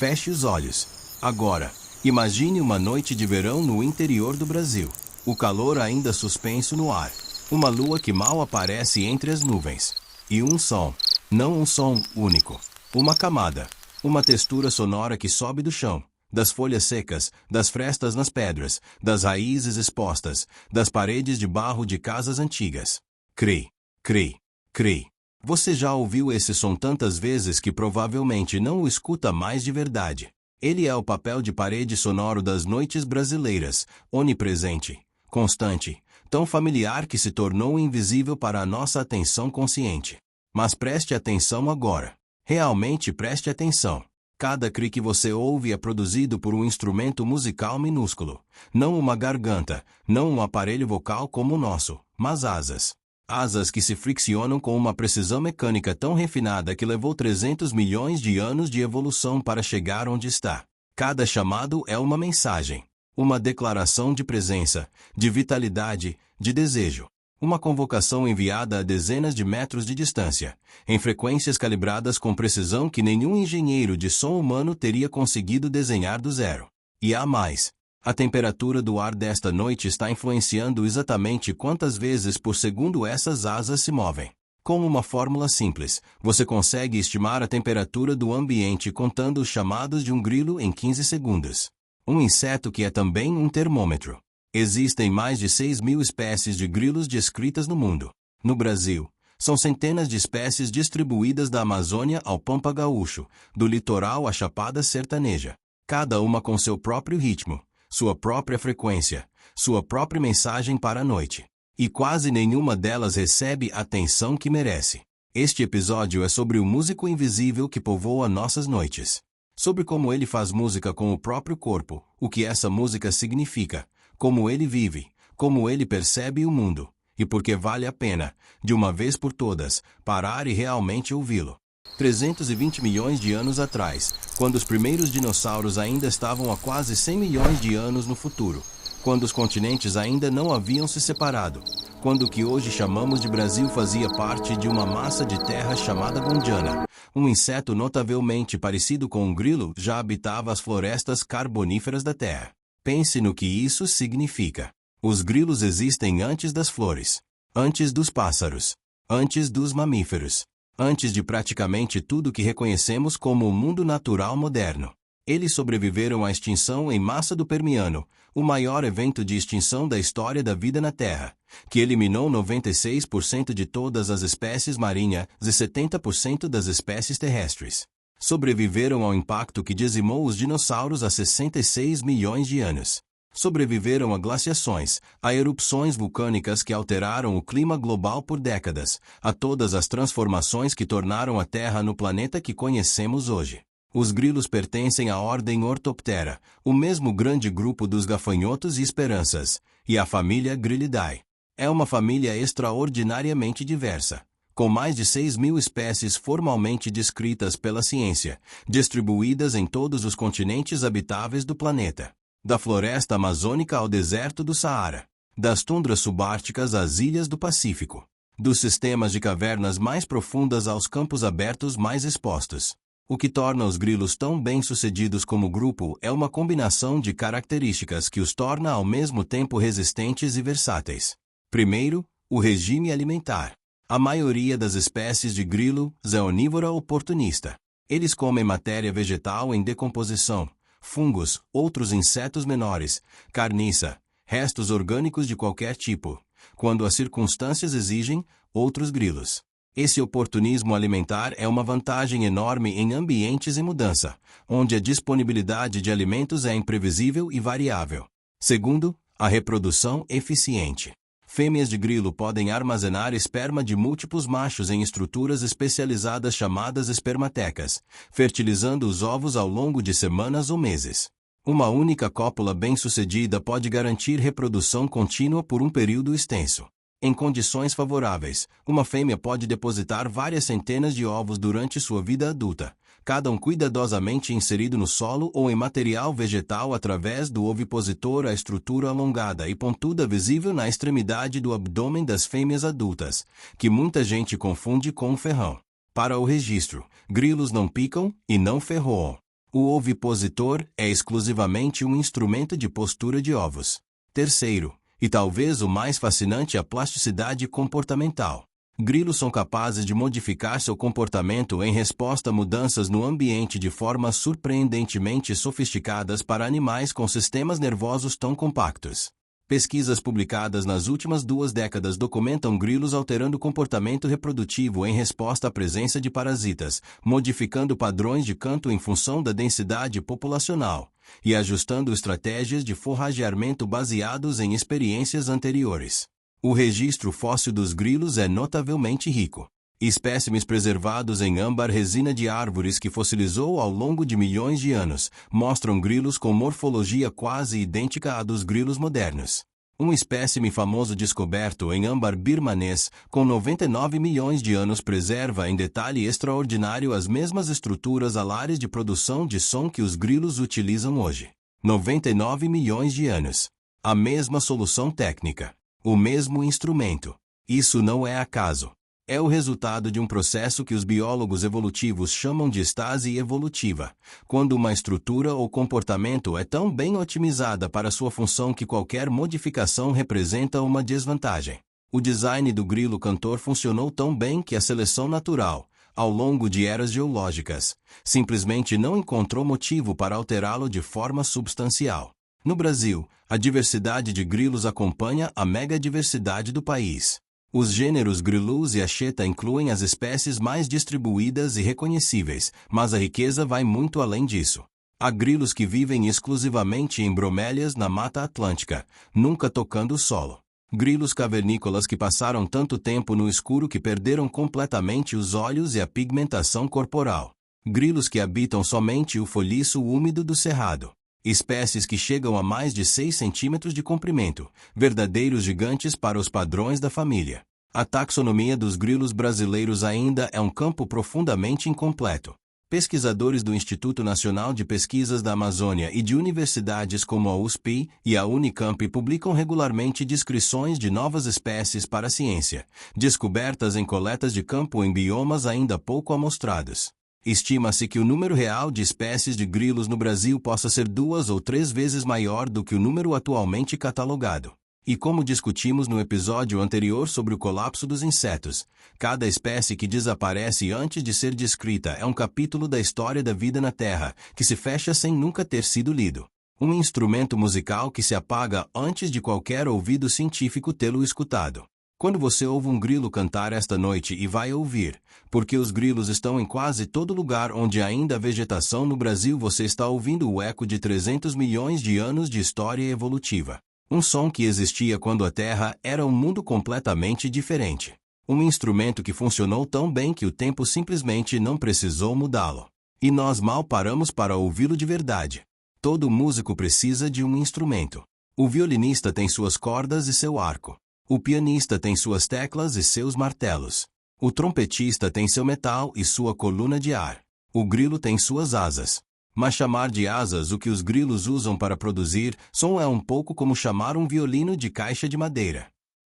Feche os olhos. Agora, imagine uma noite de verão no interior do Brasil. O calor ainda suspenso no ar. Uma lua que mal aparece entre as nuvens. E um som. Não um som único. Uma camada. Uma textura sonora que sobe do chão. Das folhas secas, das frestas nas pedras, das raízes expostas, das paredes de barro de casas antigas. Cri, cri, cri. Você já ouviu esse som tantas vezes que provavelmente não o escuta mais de verdade. Ele é o papel de parede sonoro das noites brasileiras, onipresente, constante, tão familiar que se tornou invisível para a nossa atenção consciente. Mas preste atenção agora. Realmente preste atenção. Cada cri que você ouve é produzido por um instrumento musical minúsculo. Não uma garganta, não um aparelho vocal como o nosso, mas asas. Asas que se friccionam com uma precisão mecânica tão refinada que levou 300 milhões de anos de evolução para chegar onde está. Cada chamado é uma mensagem. Uma declaração de presença, de vitalidade, de desejo. Uma convocação enviada a dezenas de metros de distância, em frequências calibradas com precisão que nenhum engenheiro de som humano teria conseguido desenhar do zero. E há mais. A temperatura do ar desta noite está influenciando exatamente quantas vezes por segundo essas asas se movem. Com uma fórmula simples, você consegue estimar a temperatura do ambiente contando os chamados de um grilo em 15 segundos. Um inseto que é também um termômetro. Existem mais de 6.000 espécies de grilos descritas no mundo. No Brasil, são centenas de espécies distribuídas da Amazônia ao Pampa Gaúcho, do litoral à Chapada Sertaneja. Cada uma com seu próprio ritmo, sua própria frequência, sua própria mensagem para a noite. E quase nenhuma delas recebe a atenção que merece. Este episódio é sobre o músico invisível que povoa nossas noites. Sobre como ele faz música com o próprio corpo, o que essa música significa, como ele vive, como ele percebe o mundo, e por que vale a pena, de uma vez por todas, parar e realmente ouvi-lo. 320 milhões de anos atrás, quando os primeiros dinossauros ainda estavam a quase 100 milhões de anos no futuro, quando os continentes ainda não haviam se separado, quando o que hoje chamamos de Brasil fazia parte de uma massa de terra chamada Gondwana, um inseto notavelmente parecido com um grilo já habitava as florestas carboníferas da Terra. Pense no que isso significa. Os grilos existem antes das flores, antes dos pássaros, antes dos mamíferos, antes de praticamente tudo que reconhecemos como o mundo natural moderno. Eles sobreviveram à extinção em massa do Permiano, o maior evento de extinção da história da vida na Terra, que eliminou 96% de todas as espécies marinhas e 70% das espécies terrestres. Sobreviveram ao impacto que dizimou os dinossauros há 66 milhões de anos. Sobreviveram a glaciações, a erupções vulcânicas que alteraram o clima global por décadas, a todas as transformações que tornaram a Terra no planeta que conhecemos hoje. Os grilos pertencem à ordem Orthoptera, o mesmo grande grupo dos gafanhotos e esperanças, e à família Grylidae. É uma família extraordinariamente diversa, com mais de 6.000 espécies formalmente descritas pela ciência, distribuídas em todos os continentes habitáveis do planeta. Da floresta amazônica ao deserto do Saara, das tundras subárticas às ilhas do Pacífico, dos sistemas de cavernas mais profundas aos campos abertos mais expostos. O que torna os grilos tão bem-sucedidos como grupo é uma combinação de características que os torna ao mesmo tempo resistentes e versáteis. Primeiro, o regime alimentar. A maioria das espécies de grilo é onívora oportunista. Eles comem matéria vegetal em decomposição, fungos, outros insetos menores, carniça, restos orgânicos de qualquer tipo. Quando as circunstâncias exigem, outros grilos. Esse oportunismo alimentar é uma vantagem enorme em ambientes em mudança, onde a disponibilidade de alimentos é imprevisível e variável. Segundo, a reprodução eficiente. Fêmeas de grilo podem armazenar esperma de múltiplos machos em estruturas especializadas chamadas espermatecas, fertilizando os ovos ao longo de semanas ou meses. Uma única cópula bem-sucedida pode garantir reprodução contínua por um período extenso. Em condições favoráveis, uma fêmea pode depositar várias centenas de ovos durante sua vida adulta, cada um cuidadosamente inserido no solo ou em material vegetal através do ovipositor. A estrutura alongada e pontuda visível na extremidade do abdômen das fêmeas adultas, que muita gente confunde com um ferrão. Para o registro, grilos não picam e não ferroam. O ovipositor é exclusivamente um instrumento de postura de ovos. Terceiro, e talvez o mais fascinante, a plasticidade comportamental. Grilos são capazes de modificar seu comportamento em resposta a mudanças no ambiente de formas surpreendentemente sofisticadas para animais com sistemas nervosos tão compactos. Pesquisas publicadas nas últimas 2 décadas documentam grilos alterando o comportamento reprodutivo em resposta à presença de parasitas, modificando padrões de canto em função da densidade populacional, e ajustando estratégias de forrageamento baseados em experiências anteriores. O registro fóssil dos grilos é notavelmente rico. Espécimes preservados em âmbar, resina de árvores que fossilizou ao longo de milhões de anos, mostram grilos com morfologia quase idêntica à dos grilos modernos. Um espécime famoso descoberto em âmbar birmanês, com 99 milhões de anos, preserva em detalhe extraordinário as mesmas estruturas alares de produção de som que os grilos utilizam hoje. 99 milhões de anos. A mesma solução técnica. O mesmo instrumento. Isso não é acaso. É o resultado de um processo que os biólogos evolutivos chamam de estase evolutiva, quando uma estrutura ou comportamento é tão bem otimizada para sua função que qualquer modificação representa uma desvantagem. O design do grilo cantor funcionou tão bem que a seleção natural, ao longo de eras geológicas, simplesmente não encontrou motivo para alterá-lo de forma substancial. No Brasil, a diversidade de grilos acompanha a megadiversidade do país. Os gêneros Grilus e Acheta incluem as espécies mais distribuídas e reconhecíveis, mas a riqueza vai muito além disso. Há grilos que vivem exclusivamente em bromélias na Mata Atlântica, nunca tocando o solo. Grilos cavernícolas que passaram tanto tempo no escuro que perderam completamente os olhos e a pigmentação corporal. Grilos que habitam somente o folhiço úmido do cerrado. Espécies que chegam a mais de 6 centímetros de comprimento, verdadeiros gigantes para os padrões da família. A taxonomia dos grilos brasileiros ainda é um campo profundamente incompleto. Pesquisadores do Instituto Nacional de Pesquisas da Amazônia e de universidades como a USP e a Unicamp publicam regularmente descrições de novas espécies para a ciência, descobertas em coletas de campo em biomas ainda pouco amostrados. Estima-se que o número real de espécies de grilos no Brasil possa ser 2 ou 3 vezes maior do que o número atualmente catalogado. E como discutimos no episódio anterior sobre o colapso dos insetos, cada espécie que desaparece antes de ser descrita é um capítulo da história da vida na Terra, que se fecha sem nunca ter sido lido. Um instrumento musical que se apaga antes de qualquer ouvido científico tê-lo escutado. Quando você ouve um grilo cantar esta noite, e vai ouvir, porque os grilos estão em quase todo lugar onde ainda há vegetação no Brasil, você está ouvindo o eco de 300 milhões de anos de história evolutiva. Um som que existia quando a Terra era um mundo completamente diferente. Um instrumento que funcionou tão bem que o tempo simplesmente não precisou mudá-lo. E nós mal paramos para ouvi-lo de verdade. Todo músico precisa de um instrumento. O violinista tem suas cordas e seu arco. O pianista tem suas teclas e seus martelos. O trompetista tem seu metal e sua coluna de ar. O grilo tem suas asas. Mas chamar de asas o que os grilos usam para produzir som é um pouco como chamar um violino de caixa de madeira.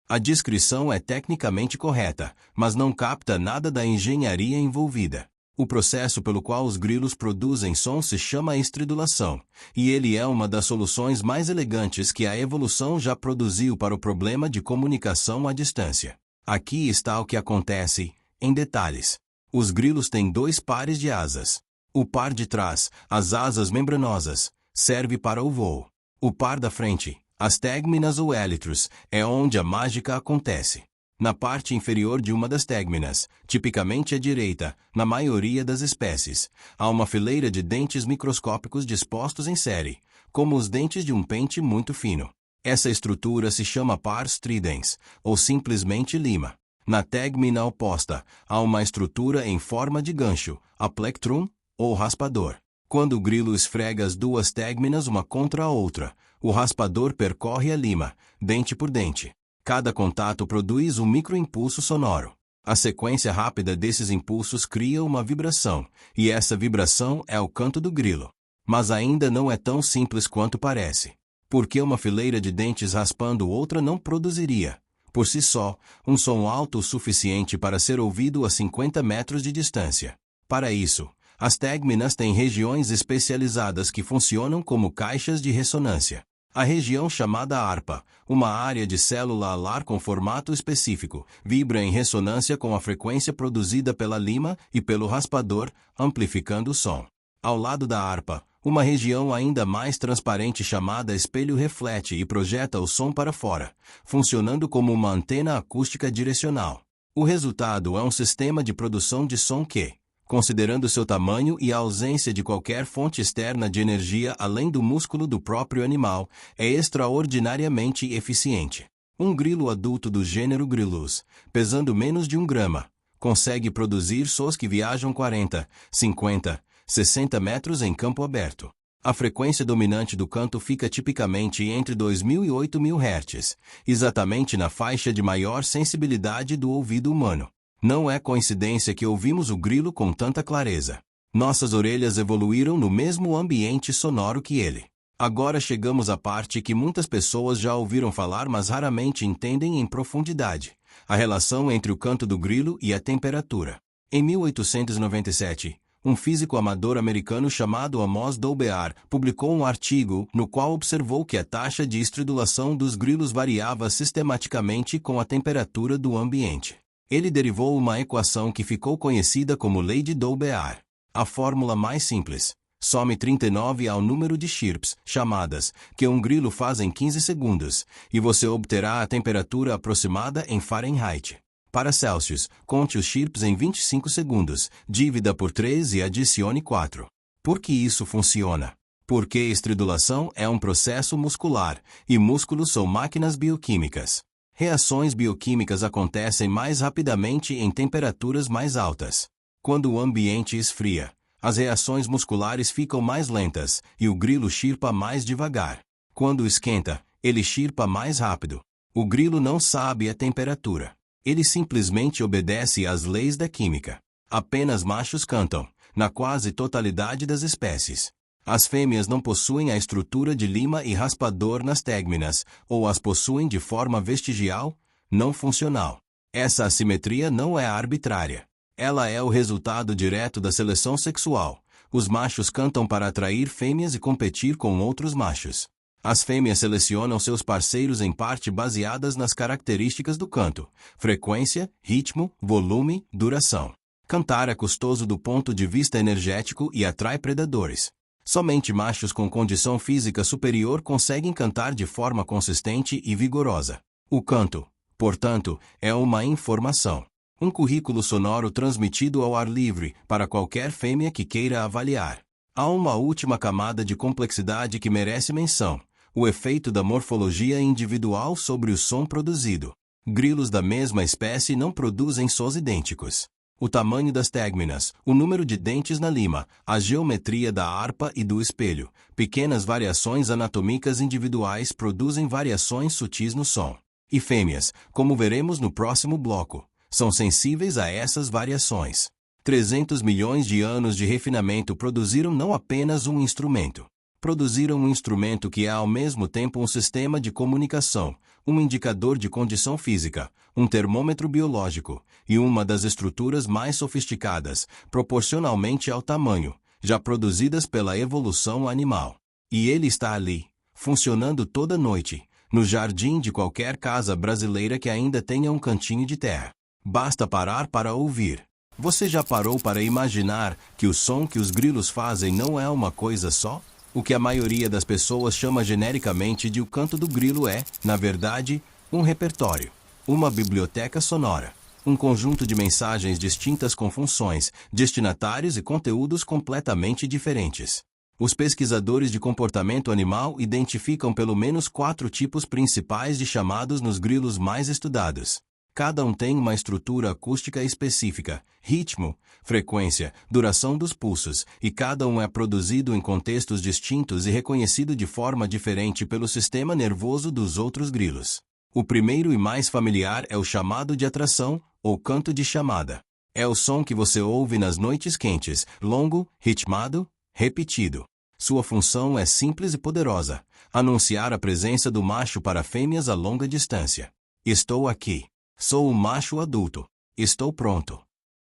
A descrição é tecnicamente correta, mas não capta nada da engenharia envolvida. O processo pelo qual os grilos produzem som se chama estridulação, e ele é uma das soluções mais elegantes que a evolução já produziu para o problema de comunicação à distância. Aqui está o que acontece, em detalhes. Os grilos têm 2 pares de asas. O par de trás, as asas membranosas, serve para o voo. O par da frente, as tegminas ou élitros, é onde a mágica acontece. Na parte inferior de uma das tegminas, tipicamente à direita, na maioria das espécies, há uma fileira de dentes microscópicos dispostos em série, como os dentes de um pente muito fino. Essa estrutura se chama pars stridens, ou simplesmente lima. Na tegmina oposta, há uma estrutura em forma de gancho, a plectrum, ou raspador. Quando o grilo esfrega as 2 tegminas uma contra a outra, o raspador percorre a lima, dente por dente. Cada contato produz um microimpulso sonoro. A sequência rápida desses impulsos cria uma vibração, e essa vibração é o canto do grilo. Mas ainda não é tão simples quanto parece. Porque uma fileira de dentes raspando outra não produziria, por si só, um som alto o suficiente para ser ouvido a 50 metros de distância. Para isso, As tegminas têm regiões especializadas que funcionam como caixas de ressonância. A região chamada arpa, uma área de célula alar com formato específico, vibra em ressonância com a frequência produzida pela lima e pelo raspador, amplificando o som. Ao lado da arpa, uma região ainda mais transparente chamada espelho reflete e projeta o som para fora, funcionando como uma antena acústica direcional. O resultado é um sistema de produção de som que, considerando seu tamanho e a ausência de qualquer fonte externa de energia além do músculo do próprio animal, é extraordinariamente eficiente. Um grilo adulto do gênero Grilus, pesando menos de 1 grama, consegue produzir sons que viajam 40, 50, 60 metros em campo aberto. A frequência dominante do canto fica tipicamente entre 2.000 e 8.000 Hz, exatamente na faixa de maior sensibilidade do ouvido humano. Não é coincidência que ouvimos o grilo com tanta clareza. Nossas orelhas evoluíram no mesmo ambiente sonoro que ele. Agora chegamos à parte que muitas pessoas já ouviram falar, mas raramente entendem em profundidade: a relação entre o canto do grilo e a temperatura. Em 1897, um físico amador americano chamado Amos Dolbear publicou um artigo no qual observou que a taxa de estridulação dos grilos variava sistematicamente com a temperatura do ambiente. Ele derivou uma equação que ficou conhecida como Lei de Dolbear. A fórmula mais simples: some 39 ao número de chirps, chamadas, que um grilo faz em 15 segundos, e você obterá a temperatura aproximada em Fahrenheit. Para Celsius, conte os chirps em 25 segundos, divida por 3 e adicione 4. Por que isso funciona? Porque estridulação é um processo muscular, e músculos são máquinas bioquímicas. Reações bioquímicas acontecem mais rapidamente em temperaturas mais altas. Quando o ambiente esfria, as reações musculares ficam mais lentas, e o grilo chirpa mais devagar. Quando esquenta, ele chirpa mais rápido. O grilo não sabe a temperatura. Ele simplesmente obedece às leis da química. Apenas machos cantam, na quase totalidade das espécies. As fêmeas não possuem a estrutura de lima e raspador nas tegminas, ou as possuem de forma vestigial, não funcional. Essa assimetria não é arbitrária. Ela é o resultado direto da seleção sexual. Os machos cantam para atrair fêmeas e competir com outros machos. As fêmeas selecionam seus parceiros em parte baseadas nas características do canto: frequência, ritmo, volume, duração. Cantar é custoso do ponto de vista energético e atrai predadores. Somente machos com condição física superior conseguem cantar de forma consistente e vigorosa. O canto, portanto, é uma informação. Um currículo sonoro transmitido ao ar livre para qualquer fêmea que queira avaliar. Há uma última camada de complexidade que merece menção: o efeito da morfologia individual sobre o som produzido. Grilos da mesma espécie não produzem sons idênticos. O tamanho das tegminas, o número de dentes na lima, a geometria da harpa e do espelho, pequenas variações anatômicas individuais produzem variações sutis no som. E fêmeas, como veremos no próximo bloco, são sensíveis a essas variações. 300 milhões de anos de refinamento produziram não apenas um instrumento. Produziram um instrumento que é ao mesmo tempo um sistema de comunicação, um indicador de condição física, um termômetro biológico, e uma das estruturas mais sofisticadas, proporcionalmente ao tamanho, já produzidas pela evolução animal. E ele está ali, funcionando toda noite, no jardim de qualquer casa brasileira que ainda tenha um cantinho de terra. Basta parar para ouvir. Você já parou para imaginar que o som que os grilos fazem não é uma coisa só? O que a maioria das pessoas chama genericamente de o canto do grilo é, na verdade, um repertório, uma biblioteca sonora, um conjunto de mensagens distintas com funções, destinatários e conteúdos completamente diferentes. Os pesquisadores de comportamento animal identificam pelo menos 4 tipos principais de chamados nos grilos mais estudados. Cada um tem uma estrutura acústica específica, ritmo, frequência, duração dos pulsos, e cada um é produzido em contextos distintos e reconhecido de forma diferente pelo sistema nervoso dos outros grilos. O primeiro e mais familiar é o chamado de atração, ou canto de chamada. É o som que você ouve nas noites quentes, longo, ritmado, repetido. Sua função é simples e poderosa: anunciar a presença do macho para fêmeas a longa distância. Estou aqui. Sou o macho adulto. Estou pronto.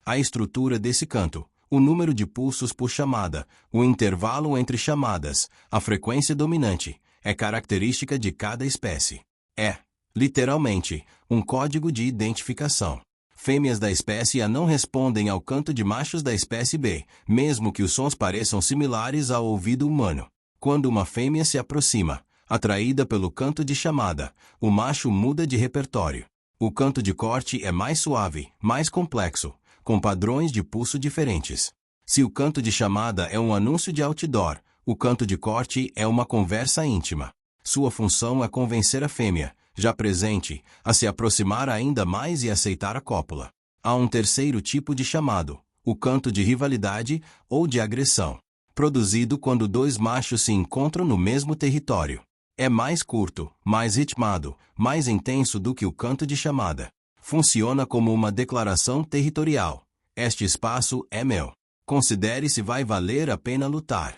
A estrutura desse canto, O número de pulsos por chamada, o intervalo entre chamadas, a frequência dominante, é característica de cada espécie. É, literalmente, um código de identificação. Fêmeas da espécie A não respondem ao canto de machos da espécie B, mesmo que os sons pareçam similares ao ouvido humano. Quando uma fêmea se aproxima, atraída pelo canto de chamada, o macho muda de repertório. O canto de corte é mais suave, mais complexo, com padrões de pulso diferentes. Se o canto de chamada é um anúncio de outdoor, o canto de corte é uma conversa íntima. Sua função é convencer a fêmea, já presente, a se aproximar ainda mais e aceitar a cópula. Há um terceiro tipo de chamado, o canto de rivalidade ou de agressão, produzido quando dois machos se encontram no mesmo território. É mais curto, mais ritmado, mais intenso do que o canto de chamada. Funciona como uma declaração territorial. Este espaço é meu. Considere se vai valer a pena lutar.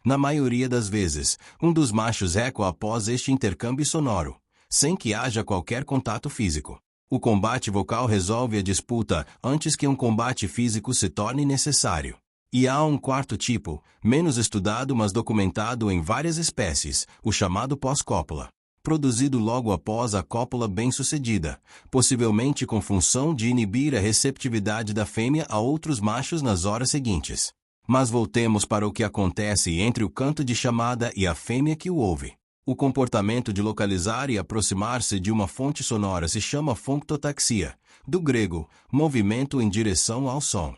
Na maioria das vezes, um dos machos ecoa após este intercâmbio sonoro, sem que haja qualquer contato físico. O combate vocal resolve a disputa antes que um combate físico se torne necessário. E há um quarto tipo, menos estudado mas documentado em várias espécies, o chamado pós-cópula. Produzido logo após a cópula bem-sucedida, possivelmente com função de inibir a receptividade da fêmea a outros machos nas horas seguintes. Mas voltemos para o que acontece entre o canto de chamada e a fêmea que o ouve. O comportamento de localizar e aproximar-se de uma fonte sonora se chama fonctotaxia, do grego, movimento em direção ao som.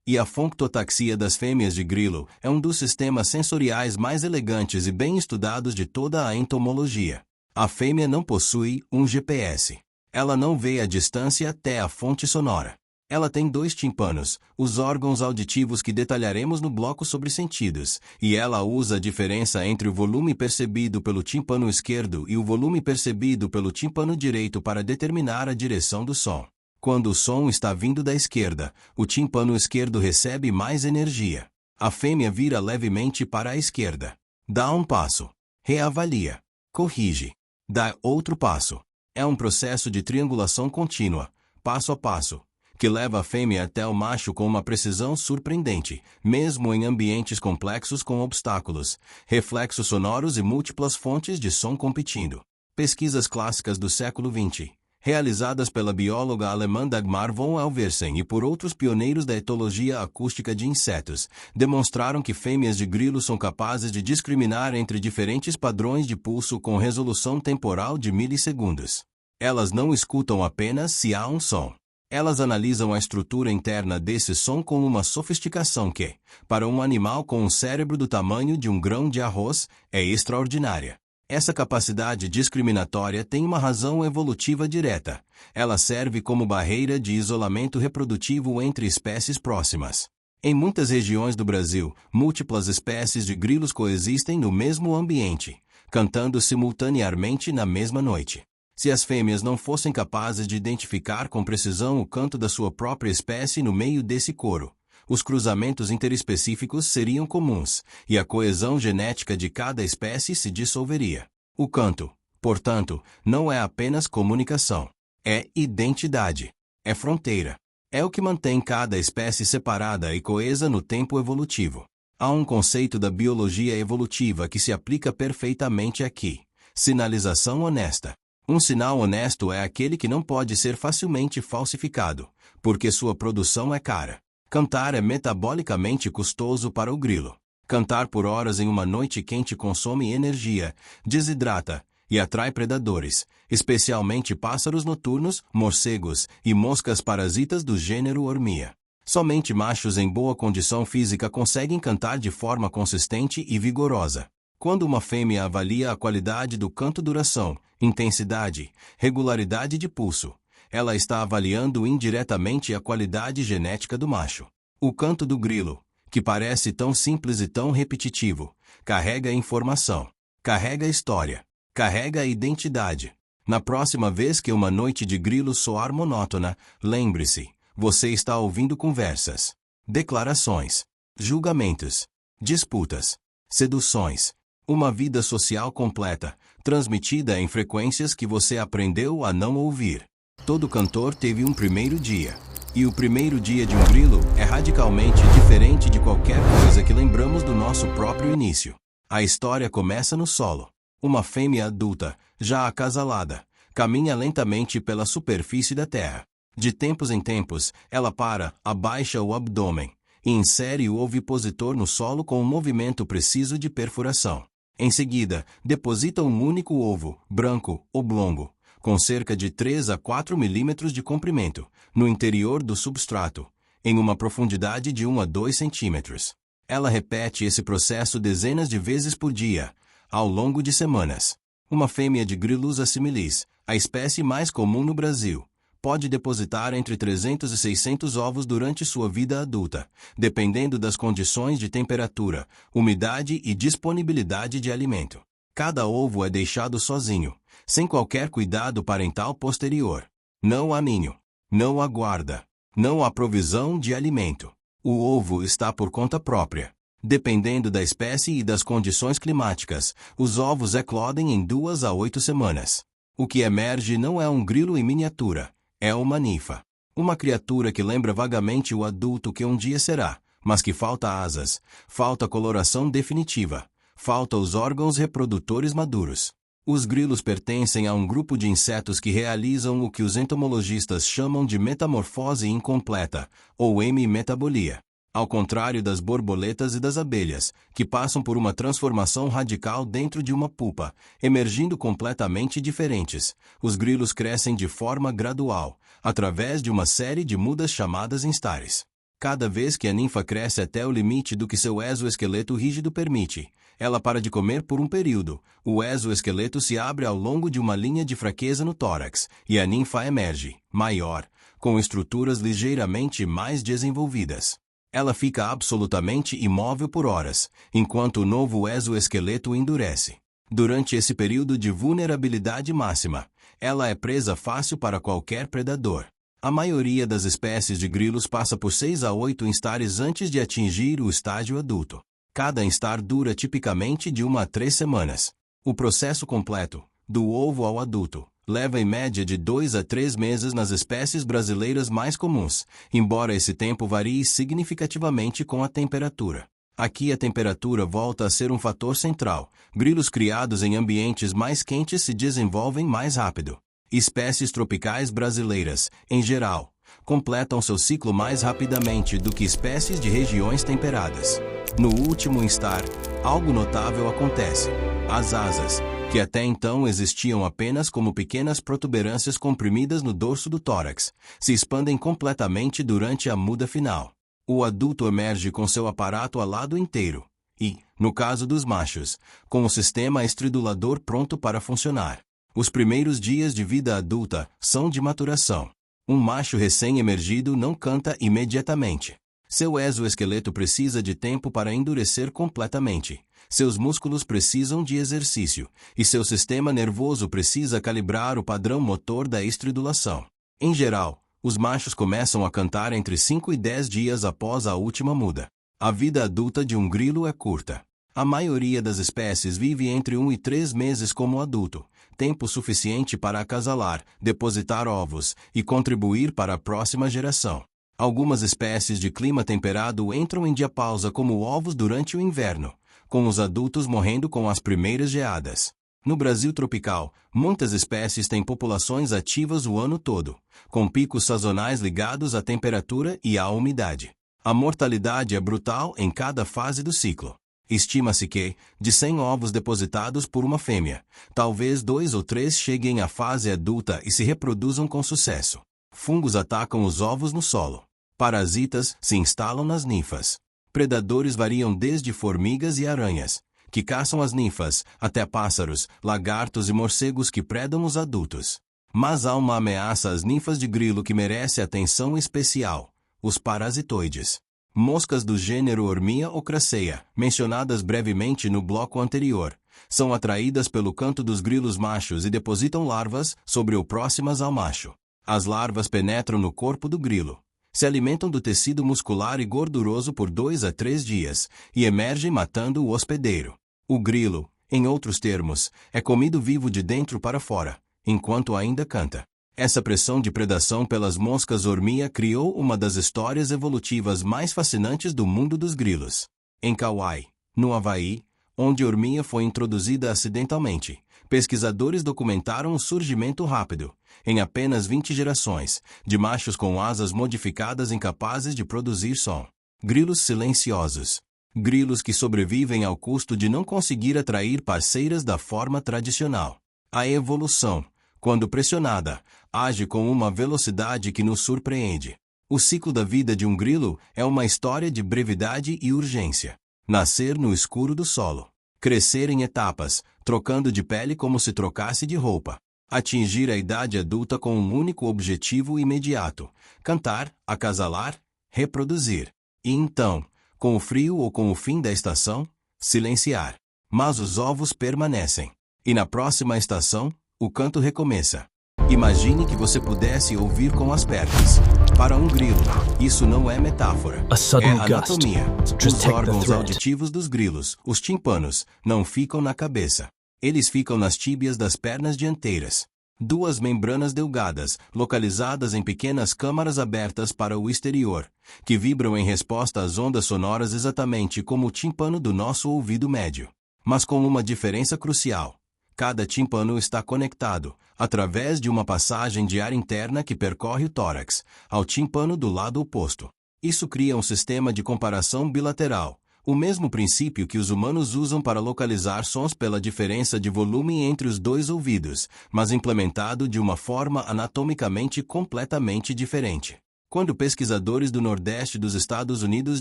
E a fonctotaxia das fêmeas de grilo é um dos sistemas sensoriais mais elegantes e bem estudados de toda a entomologia. A fêmea não possui um GPS. Ela não vê a distância até a fonte sonora. Ela tem dois tímpanos, os órgãos auditivos que detalharemos no bloco sobre sentidos, e ela usa a diferença entre o volume percebido pelo tímpano esquerdo e o volume percebido pelo tímpano direito para determinar a direção do som. Quando o som está vindo da esquerda, o tímpano esquerdo recebe mais energia. A fêmea vira levemente para a esquerda. Dá um passo. Reavalia. Corrige. Dá outro passo. É um processo de triangulação contínua, passo a passo, que leva a fêmea até o macho com uma precisão surpreendente, mesmo em ambientes complexos com obstáculos, reflexos sonoros e múltiplas fontes de som competindo. Pesquisas clássicas do século XX, realizadas pela bióloga alemã Dagmar von Alversen e por outros pioneiros da etologia acústica de insetos, demonstraram que fêmeas de grilo são capazes de discriminar entre diferentes padrões de pulso com resolução temporal de milissegundos. Elas não escutam apenas se há um som. Elas analisam a estrutura interna desse som com uma sofisticação que, para um animal com um cérebro do tamanho de um grão de arroz, é extraordinária. Essa capacidade discriminatória tem uma razão evolutiva direta. Ela serve como barreira de isolamento reprodutivo entre espécies próximas. Em muitas regiões do Brasil, múltiplas espécies de grilos coexistem no mesmo ambiente, cantando simultaneamente na mesma noite. Se as fêmeas não fossem capazes de identificar com precisão o canto da sua própria espécie no meio desse coro, os cruzamentos interespecíficos seriam comuns, e a coesão genética de cada espécie se dissolveria. O canto, portanto, não é apenas comunicação. É identidade. É fronteira. É o que mantém cada espécie separada e coesa no tempo evolutivo. Há um conceito da biologia evolutiva que se aplica perfeitamente aqui. Sinalização honesta. Um sinal honesto é aquele que não pode ser facilmente falsificado, porque sua produção é cara. Cantar é metabolicamente custoso para o grilo. Cantar por horas em uma noite quente consome energia, desidrata e atrai predadores, especialmente pássaros noturnos, morcegos e moscas parasitas do gênero Ormia. Somente machos em boa condição física conseguem cantar de forma consistente e vigorosa. Quando uma fêmea avalia a qualidade do canto, duração, intensidade, regularidade de pulso, ela está avaliando indiretamente a qualidade genética do macho. O canto do grilo, que parece tão simples e tão repetitivo, carrega informação, carrega história, carrega identidade. Na próxima vez que uma noite de grilo soar monótona, lembre-se, você está ouvindo conversas, declarações, julgamentos, disputas, seduções, uma vida social completa, transmitida em frequências que você aprendeu a não ouvir. Todo cantor teve um primeiro dia. E o primeiro dia de um grilo é radicalmente diferente de qualquer coisa que lembramos do nosso próprio início. A história começa no solo. Uma fêmea adulta, já acasalada, caminha lentamente pela superfície da terra. De tempos em tempos, ela para, abaixa o abdômen e insere o ovipositor no solo com um movimento preciso de perfuração. Em seguida, deposita um único ovo, branco, oblongo, com cerca de 3 a 4 milímetros de comprimento, no interior do substrato, em uma profundidade de 1 a 2 centímetros. Ela repete esse processo dezenas de vezes por dia, ao longo de semanas. Uma fêmea de Gryllus assimilis, a espécie mais comum no Brasil, pode depositar entre 300 e 600 ovos durante sua vida adulta, dependendo das condições de temperatura, umidade e disponibilidade de alimento. Cada ovo é deixado sozinho, sem qualquer cuidado parental posterior. Não há ninho, não há guarda, não há provisão de alimento. O ovo está por conta própria. Dependendo da espécie e das condições climáticas, os ovos eclodem em 2 a 8 semanas. O que emerge não é um grilo em miniatura, é uma ninfa. Uma criatura que lembra vagamente o adulto que um dia será, mas que falta asas, falta coloração definitiva, falta os órgãos reprodutores maduros. Os grilos pertencem a um grupo de insetos que realizam o que os entomologistas chamam de metamorfose incompleta, ou hemimetabolia. Ao contrário das borboletas e das abelhas, que passam por uma transformação radical dentro de uma pupa, emergindo completamente diferentes, os grilos crescem de forma gradual, através de uma série de mudas chamadas instares. Cada vez que a ninfa cresce até o limite do que seu exoesqueleto rígido permite, ela para de comer por um período, o exoesqueleto se abre ao longo de uma linha de fraqueza no tórax, e a ninfa emerge, maior, com estruturas ligeiramente mais desenvolvidas. Ela fica absolutamente imóvel por horas, enquanto o novo exoesqueleto endurece. Durante esse período de vulnerabilidade máxima, ela é presa fácil para qualquer predador. A maioria das espécies de grilos passa por 6 a 8 instares antes de atingir o estágio adulto. Cada instar dura tipicamente de 1 a 3 semanas. O processo completo, do ovo ao adulto, leva em média de 2 a 3 meses nas espécies brasileiras mais comuns, embora esse tempo varie significativamente com a temperatura. Aqui a temperatura volta a ser um fator central. Grilos criados em ambientes mais quentes se desenvolvem mais rápido. Espécies tropicais brasileiras, em geral, completam seu ciclo mais rapidamente do que espécies de regiões temperadas. No último instar, algo notável acontece. As asas, que até então existiam apenas como pequenas protuberâncias comprimidas no dorso do tórax, se expandem completamente durante a muda final. O adulto emerge com seu aparato alado inteiro e, no caso dos machos, com o sistema estridulador pronto para funcionar. Os primeiros dias de vida adulta são de maturação. Um macho recém-emergido não canta imediatamente. Seu exoesqueleto precisa de tempo para endurecer completamente. Seus músculos precisam de exercício, e seu sistema nervoso precisa calibrar o padrão motor da estridulação. Em geral, os machos começam a cantar entre 5 e 10 dias após a última muda. A vida adulta de um grilo é curta. A maioria das espécies vive entre 1 e 3 meses como adulto, tempo suficiente para acasalar, depositar ovos e contribuir para a próxima geração. Algumas espécies de clima temperado entram em diapausa como ovos durante o inverno, com os adultos morrendo com as primeiras geadas. No Brasil tropical, muitas espécies têm populações ativas o ano todo, com picos sazonais ligados à temperatura e à umidade. A mortalidade é brutal em cada fase do ciclo. Estima-se que, de 100 ovos depositados por uma fêmea, talvez 2 ou 3 cheguem à fase adulta e se reproduzam com sucesso. Fungos atacam os ovos no solo. Parasitas se instalam nas ninfas. Predadores variam desde formigas e aranhas, que caçam as ninfas, até pássaros, lagartos e morcegos que predam os adultos. Mas há uma ameaça às ninfas de grilo que merece atenção especial: os parasitoides. Moscas do gênero Ormia ocracea, mencionadas brevemente no bloco anterior, são atraídas pelo canto dos grilos machos e depositam larvas sobre ou próximas ao macho. As larvas penetram no corpo do grilo, se alimentam do tecido muscular e gorduroso por 2 a 3 dias e emergem matando o hospedeiro. O grilo, em outros termos, é comido vivo de dentro para fora, enquanto ainda canta. Essa pressão de predação pelas moscas hormiga criou uma das histórias evolutivas mais fascinantes do mundo dos grilos. Em Kauai, no Havaí, onde a hormiga foi introduzida acidentalmente, pesquisadores documentaram o surgimento rápido, em apenas 20 gerações, de machos com asas modificadas incapazes de produzir som. Grilos silenciosos. Grilos que sobrevivem ao custo de não conseguir atrair parceiras da forma tradicional. A evolução, quando pressionada, age com uma velocidade que nos surpreende. O ciclo da vida de um grilo é uma história de brevidade e urgência. Nascer no escuro do solo. Crescer em etapas, trocando de pele como se trocasse de roupa. Atingir a idade adulta com um único objetivo imediato: cantar, acasalar, reproduzir. E então, com o frio ou com o fim da estação, silenciar. Mas os ovos permanecem. E na próxima estação, o canto recomeça. Imagine que você pudesse ouvir com as pernas. Para um grilo, isso não é metáfora. É anatomia. Os órgãos auditivos dos grilos, os tímpanos, não ficam na cabeça. Eles ficam nas tíbias das pernas dianteiras. Duas membranas delgadas, localizadas em pequenas câmaras abertas para o exterior, que vibram em resposta às ondas sonoras exatamente como o tímpano do nosso ouvido médio. Mas com uma diferença crucial. Cada tímpano está conectado, através de uma passagem de ar interna que percorre o tórax, ao tímpano do lado oposto. Isso cria um sistema de comparação bilateral, o mesmo princípio que os humanos usam para localizar sons pela diferença de volume entre os dois ouvidos, mas implementado de uma forma anatomicamente completamente diferente. Quando pesquisadores do Nordeste dos Estados Unidos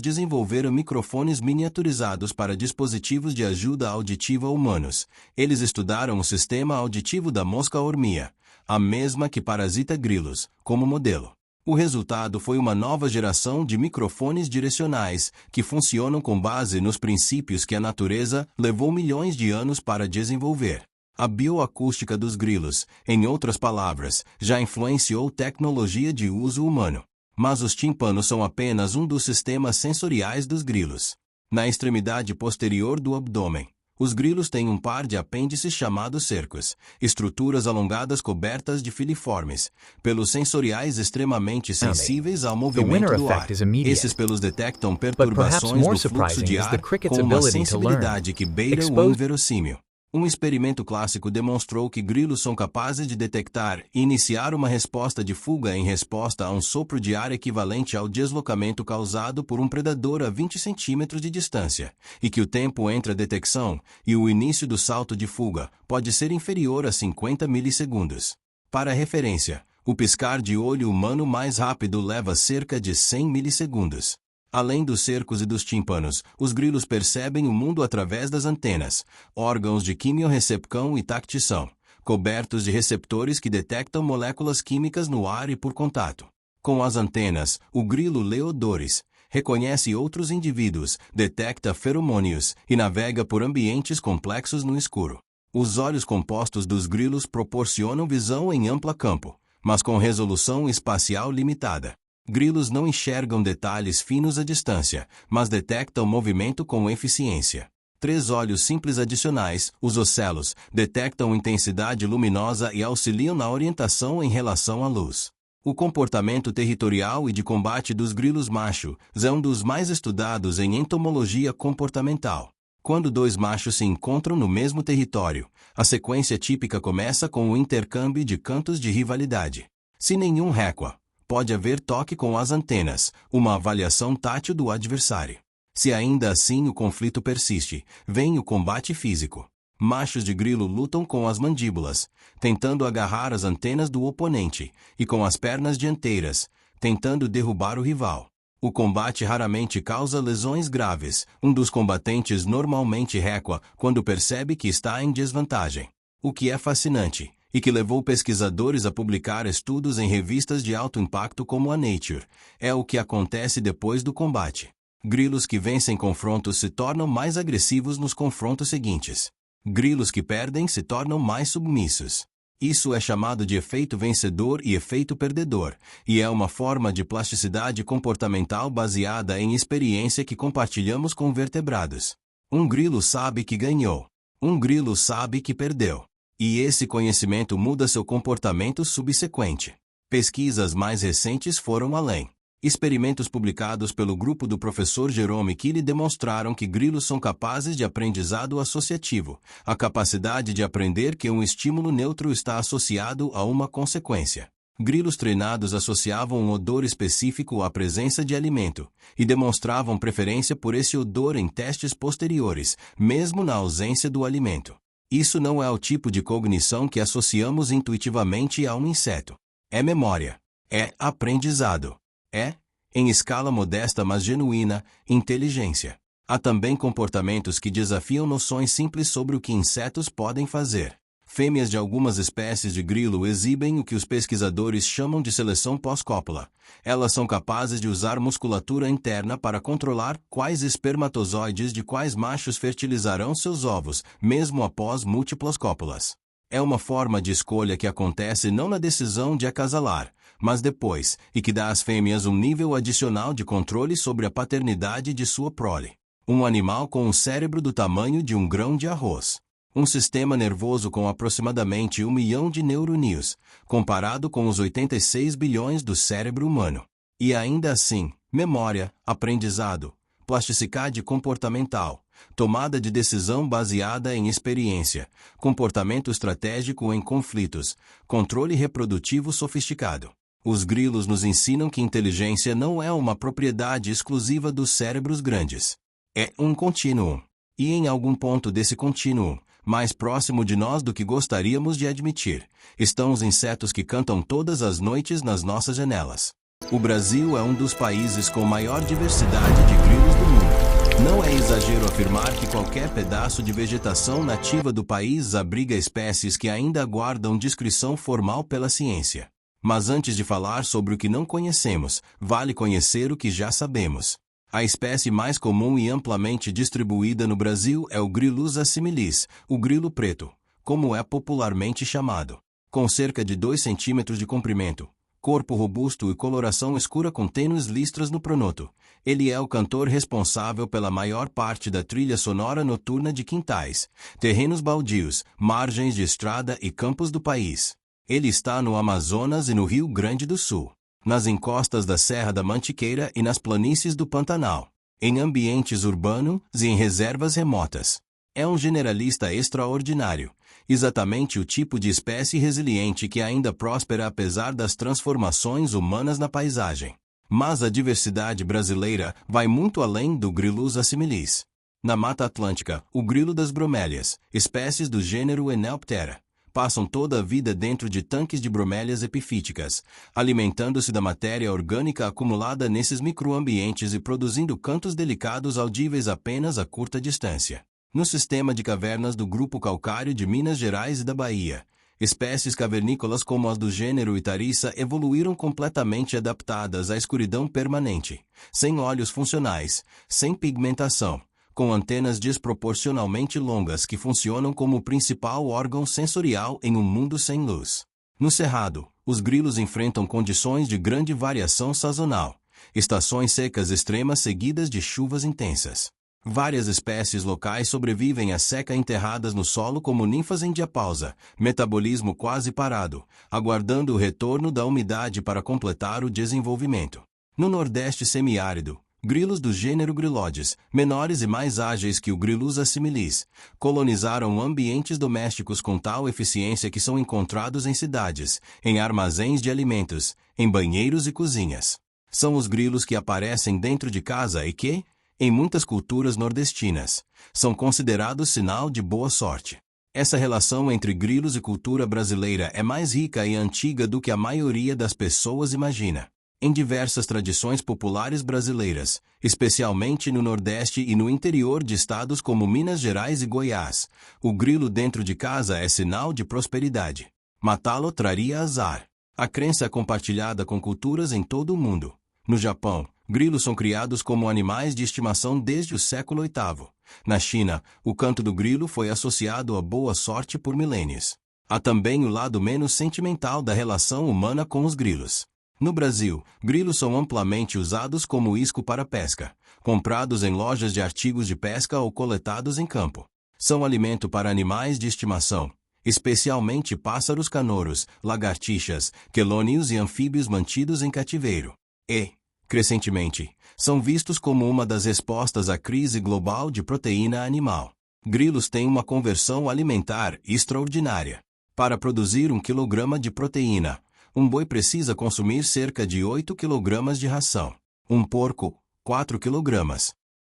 desenvolveram microfones miniaturizados para dispositivos de ajuda auditiva humanos, eles estudaram o sistema auditivo da mosca hormiga, a mesma que parasita grilos, como modelo. O resultado foi uma nova geração de microfones direcionais, que funcionam com base nos princípios que a natureza levou milhões de anos para desenvolver. A bioacústica dos grilos, em outras palavras, já influenciou tecnologia de uso humano. Mas os tímpanos são apenas um dos sistemas sensoriais dos grilos. Na extremidade posterior do abdômen, os grilos têm um par de apêndices chamados cercos, estruturas alongadas cobertas de filiformes, pelos sensoriais extremamente sensíveis ao movimento do ar. Esses pelos detectam perturbações do fluxo de ar com uma sensibilidade que beira o inverossímil. Um experimento clássico demonstrou que grilos são capazes de detectar e iniciar uma resposta de fuga em resposta a um sopro de ar equivalente ao deslocamento causado por um predador a 20 centímetros de distância, e que o tempo entre a detecção e o início do salto de fuga pode ser inferior a 50 milissegundos. Para referência, o piscar de olho humano mais rápido leva cerca de 100 milissegundos. Além dos cercos e dos tímpanos, os grilos percebem o mundo através das antenas, órgãos de quimiorrecepção e tactição, cobertos de receptores que detectam moléculas químicas no ar e por contato. Com as antenas, o grilo lê odores, reconhece outros indivíduos, detecta feromônios e navega por ambientes complexos no escuro. Os olhos compostos dos grilos proporcionam visão em amplo campo, mas com resolução espacial limitada. Grilos não enxergam detalhes finos à distância, mas detectam movimento com eficiência. 3 olhos simples adicionais, os ocelos, detectam intensidade luminosa e auxiliam na orientação em relação à luz. O comportamento territorial e de combate dos grilos macho é um dos mais estudados em entomologia comportamental. Quando 2 machos se encontram no mesmo território, a sequência típica começa com o intercâmbio de cantos de rivalidade. Se nenhum recua, pode haver toque com as antenas, uma avaliação tátil do adversário. Se ainda assim o conflito persiste, vem o combate físico. Machos de grilo lutam com as mandíbulas, tentando agarrar as antenas do oponente, e com as pernas dianteiras, tentando derrubar o rival. O combate raramente causa lesões graves. Um dos combatentes normalmente recua quando percebe que está em desvantagem. O que é fascinante, e que levou pesquisadores a publicar estudos em revistas de alto impacto como a Nature, é o que acontece depois do combate. Grilos que vencem confrontos se tornam mais agressivos nos confrontos seguintes. Grilos que perdem se tornam mais submissos. Isso é chamado de efeito vencedor e efeito perdedor, e é uma forma de plasticidade comportamental baseada em experiência que compartilhamos com vertebrados. Um grilo sabe que ganhou. Um grilo sabe que perdeu. E esse conhecimento muda seu comportamento subsequente. Pesquisas mais recentes foram além. Experimentos publicados pelo grupo do professor Jerome Keely demonstraram que grilos são capazes de aprendizado associativo, a capacidade de aprender que um estímulo neutro está associado a uma consequência. Grilos treinados associavam um odor específico à presença de alimento, e demonstravam preferência por esse odor em testes posteriores, mesmo na ausência do alimento. Isso não é o tipo de cognição que associamos intuitivamente a um inseto. É memória. É aprendizado. É, em escala modesta mas genuína, inteligência. Há também comportamentos que desafiam noções simples sobre o que insetos podem fazer. Fêmeas de algumas espécies de grilo exibem o que os pesquisadores chamam de seleção pós-cópula. Elas são capazes de usar musculatura interna para controlar quais espermatozoides de quais machos fertilizarão seus ovos, mesmo após múltiplas cópulas. É uma forma de escolha que acontece não na decisão de acasalar, mas depois, e que dá às fêmeas um nível adicional de controle sobre a paternidade de sua prole. Um animal com um cérebro do tamanho de um grão de arroz. Um sistema nervoso com aproximadamente 1 milhão de neurônios, comparado com os 86 bilhões do cérebro humano. E ainda assim, memória, aprendizado, plasticidade comportamental, tomada de decisão baseada em experiência, comportamento estratégico em conflitos, controle reprodutivo sofisticado. Os grilos nos ensinam que inteligência não é uma propriedade exclusiva dos cérebros grandes. É um contínuo. E em algum ponto desse contínuo, mais próximo de nós do que gostaríamos de admitir, estão os insetos que cantam todas as noites nas nossas janelas. O Brasil é um dos países com maior diversidade de grilos do mundo. Não é exagero afirmar que qualquer pedaço de vegetação nativa do país abriga espécies que ainda aguardam descrição formal pela ciência. Mas antes de falar sobre o que não conhecemos, vale conhecer o que já sabemos. A espécie mais comum e amplamente distribuída no Brasil é o Grilus assimilis, o grilo preto, como é popularmente chamado. Com cerca de 2 centímetros de comprimento, corpo robusto e coloração escura com tênues listras no pronoto, ele é o cantor responsável pela maior parte da trilha sonora noturna de quintais, terrenos baldios, margens de estrada e campos do país. Ele está no Amazonas e no Rio Grande do Sul, nas encostas da Serra da Mantiqueira e nas planícies do Pantanal, em ambientes urbanos e em reservas remotas. É um generalista extraordinário, exatamente o tipo de espécie resiliente que ainda próspera apesar das transformações humanas na paisagem. Mas a diversidade brasileira vai muito além do Grilus assimilis. Na Mata Atlântica, o grilo das bromélias, espécies do gênero Enelptera, passam toda a vida dentro de tanques de bromélias epifíticas, alimentando-se da matéria orgânica acumulada nesses microambientes e produzindo cantos delicados audíveis apenas a curta distância. No sistema de cavernas do grupo calcário de Minas Gerais e da Bahia, espécies cavernícolas como as do gênero Itariça evoluíram completamente adaptadas à escuridão permanente, sem olhos funcionais, sem pigmentação, com antenas desproporcionalmente longas que funcionam como o principal órgão sensorial em um mundo sem luz. No Cerrado, os grilos enfrentam condições de grande variação sazonal, estações secas extremas seguidas de chuvas intensas. Várias espécies locais sobrevivem à seca enterradas no solo como ninfas em diapausa, metabolismo quase parado, aguardando o retorno da umidade para completar o desenvolvimento. No Nordeste semiárido, grilos do gênero Grilodes, menores e mais ágeis que o Grilus assimilis, colonizaram ambientes domésticos com tal eficiência que são encontrados em cidades, em armazéns de alimentos, em banheiros e cozinhas. São os grilos que aparecem dentro de casa e que, em muitas culturas nordestinas, são considerados sinal de boa sorte. Essa relação entre grilos e cultura brasileira é mais rica e antiga do que a maioria das pessoas imagina. Em diversas tradições populares brasileiras, especialmente no Nordeste e no interior de estados como Minas Gerais e Goiás, o grilo dentro de casa é sinal de prosperidade. Matá-lo traria azar. A crença é compartilhada com culturas em todo o mundo. No Japão, grilos são criados como animais de estimação desde o século VIII. Na China, o canto do grilo foi associado à boa sorte por milênios. Há também o lado menos sentimental da relação humana com os grilos. No Brasil, grilos são amplamente usados como isco para pesca, comprados em lojas de artigos de pesca ou coletados em campo. São alimento para animais de estimação, especialmente pássaros canouros, lagartixas, quelônios e anfíbios mantidos em cativeiro. E, crescentemente, são vistos como uma das respostas à crise global de proteína animal. Grilos têm uma conversão alimentar extraordinária. Para produzir 1 kg de proteína, um boi precisa consumir cerca de 8 kg de ração. Um porco, 4 kg.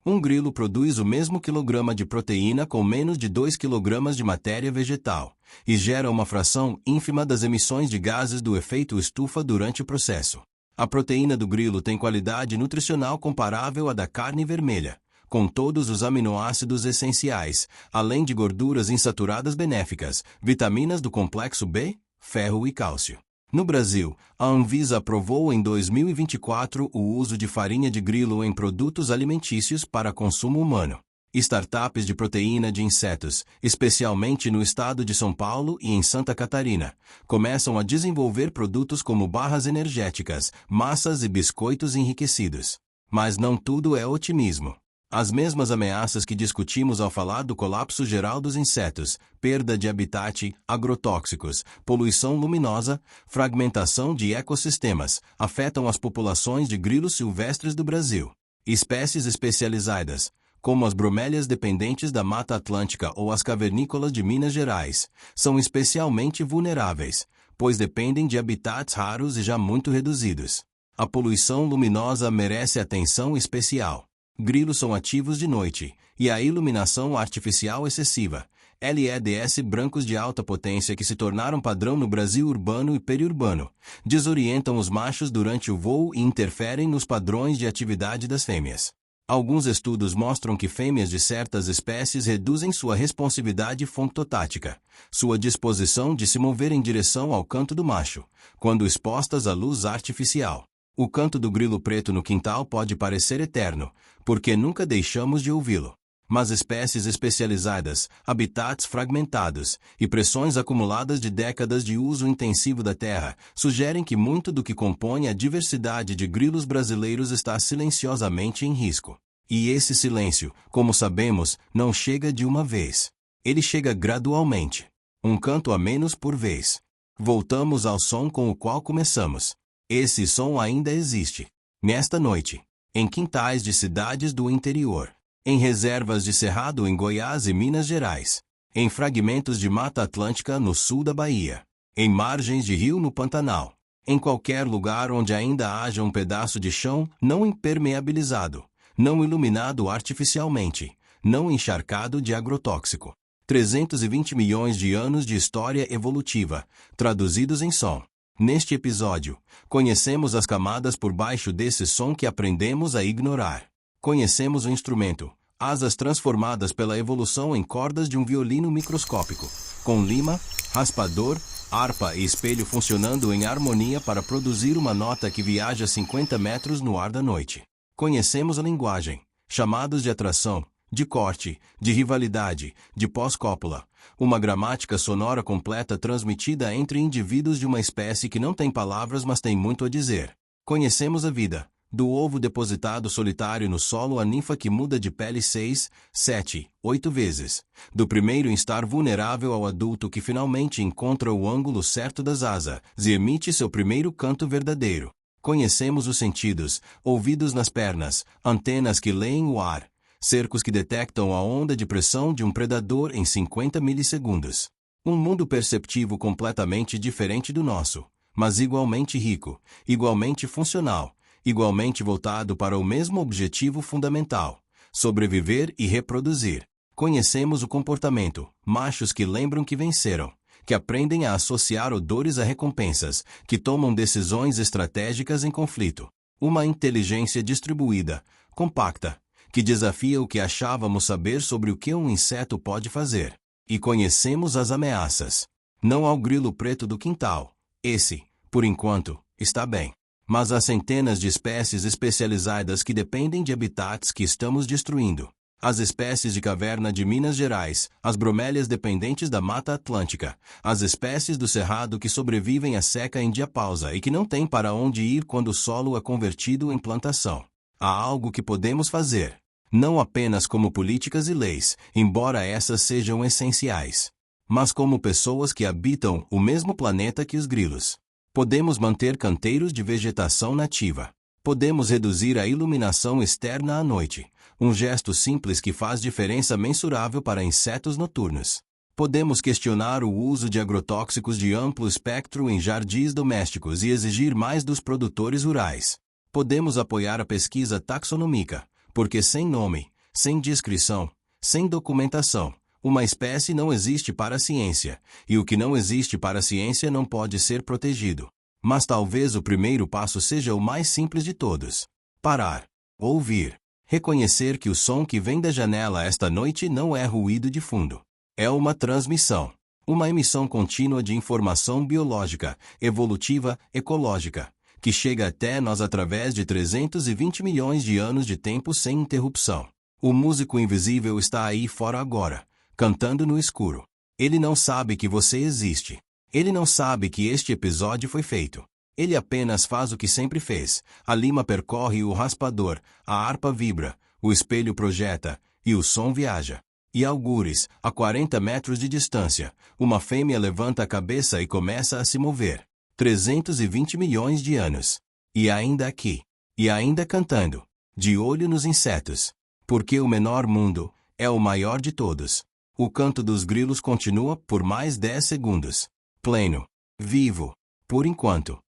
Um grilo produz o mesmo quilograma de proteína com menos de 2 kg de matéria vegetal, e gera uma fração ínfima das emissões de gases do efeito estufa durante o processo. A proteína do grilo tem qualidade nutricional comparável à da carne vermelha, com todos os aminoácidos essenciais, além de gorduras insaturadas benéficas, vitaminas do complexo B, ferro e cálcio. No Brasil, a Anvisa aprovou em 2024 o uso de farinha de grilo em produtos alimentícios para consumo humano. Startups de proteína de insetos, especialmente no estado de São Paulo e em Santa Catarina, começam a desenvolver produtos como barras energéticas, massas e biscoitos enriquecidos. Mas não tudo é otimismo. As mesmas ameaças que discutimos ao falar do colapso geral dos insetos, perda de habitat, agrotóxicos, poluição luminosa, fragmentação de ecossistemas, afetam as populações de grilos silvestres do Brasil. Espécies especializadas, como as bromélias dependentes da Mata Atlântica ou as cavernícolas de Minas Gerais, são especialmente vulneráveis, pois dependem de habitats raros e já muito reduzidos. A poluição luminosa merece atenção especial. Grilos são ativos de noite, e a iluminação artificial excessiva, LEDs brancos de alta potência que se tornaram padrão no Brasil urbano e periurbano, desorientam os machos durante o voo e interferem nos padrões de atividade das fêmeas. Alguns estudos mostram que fêmeas de certas espécies reduzem sua responsividade fontotática, sua disposição de se mover em direção ao canto do macho, quando expostas à luz artificial. O canto do grilo preto no quintal pode parecer eterno, porque nunca deixamos de ouvi-lo. Mas espécies especializadas, habitats fragmentados e pressões acumuladas de décadas de uso intensivo da terra sugerem que muito do que compõe a diversidade de grilos brasileiros está silenciosamente em risco. E esse silêncio, como sabemos, não chega de uma vez. Ele chega gradualmente. Um canto a menos por vez. Voltamos ao som com o qual começamos. Esse som ainda existe. Nesta noite. Em quintais de cidades do interior. Em reservas de cerrado em Goiás e Minas Gerais. Em fragmentos de Mata Atlântica no sul da Bahia. Em margens de rio no Pantanal. Em qualquer lugar onde ainda haja um pedaço de chão não impermeabilizado, não iluminado artificialmente, não encharcado de agrotóxico. 320 milhões de anos de história evolutiva, traduzidos em som. Neste episódio, conhecemos as camadas por baixo desse som que aprendemos a ignorar. Conhecemos o instrumento, asas transformadas pela evolução em cordas de um violino microscópico, com lima, raspador, harpa e espelho funcionando em harmonia para produzir uma nota que viaja 50 metros no ar da noite. Conhecemos a linguagem, chamados de atração, de corte, de rivalidade, de pós-cópula, uma gramática sonora completa transmitida entre indivíduos de uma espécie que não tem palavras mas tem muito a dizer. Conhecemos a vida, do ovo depositado solitário no solo à ninfa que muda de pele 6, 7, 8 vezes, do primeiro instar vulnerável ao adulto que finalmente encontra o ângulo certo das asas e emite seu primeiro canto verdadeiro. Conhecemos os sentidos, ouvidos nas pernas, antenas que leem o ar, cercos que detectam a onda de pressão de um predador em 50 milissegundos. Um mundo perceptivo completamente diferente do nosso, mas igualmente rico, igualmente funcional, igualmente voltado para o mesmo objetivo fundamental: sobreviver e reproduzir. Conhecemos o comportamento, machos que lembram que venceram, que aprendem a associar odores a recompensas, que tomam decisões estratégicas em conflito. Uma inteligência distribuída, compacta, que desafia o que achávamos saber sobre o que um inseto pode fazer. E conhecemos as ameaças. Não ao grilo preto do quintal. Esse, por enquanto, está bem. Mas há centenas de espécies especializadas que dependem de habitats que estamos destruindo. As espécies de caverna de Minas Gerais, as bromélias dependentes da Mata Atlântica, as espécies do cerrado que sobrevivem à seca em diapausa e que não têm para onde ir quando o solo é convertido em plantação. Há algo que podemos fazer. Não apenas como políticas e leis, embora essas sejam essenciais. mas como pessoas que habitam o mesmo planeta que os grilos. Podemos manter canteiros de vegetação nativa. Podemos reduzir a iluminação externa à noite, um gesto simples que faz diferença mensurável para insetos noturnos. Podemos questionar o uso de agrotóxicos de amplo espectro em jardins domésticos e exigir mais dos produtores rurais. Podemos apoiar a pesquisa taxonômica, porque sem nome, sem descrição, sem documentação, uma espécie não existe para a ciência, e o que não existe para a ciência não pode ser protegido. Mas talvez o primeiro passo seja o mais simples de todos. Parar. Ouvir. Reconhecer que o som que vem da janela esta noite não é ruído de fundo. É uma transmissão. Uma emissão contínua de informação biológica, evolutiva, ecológica, que chega até nós através de 320 milhões de anos de tempo sem interrupção. O músico invisível está aí fora agora, cantando no escuro. Ele não sabe que você existe. Ele não sabe que este episódio foi feito. Ele apenas faz o que sempre fez. A lima percorre o raspador, a harpa vibra, o espelho projeta, e o som viaja. E algures, a 40 metros de distância, uma fêmea levanta a cabeça e começa a se mover. 320 milhões de anos. E ainda aqui. E ainda cantando. De olho nos insetos. Porque o menor mundo é o maior de todos. O canto dos grilos continua por mais 10 segundos. Pleno. Vivo. Por enquanto.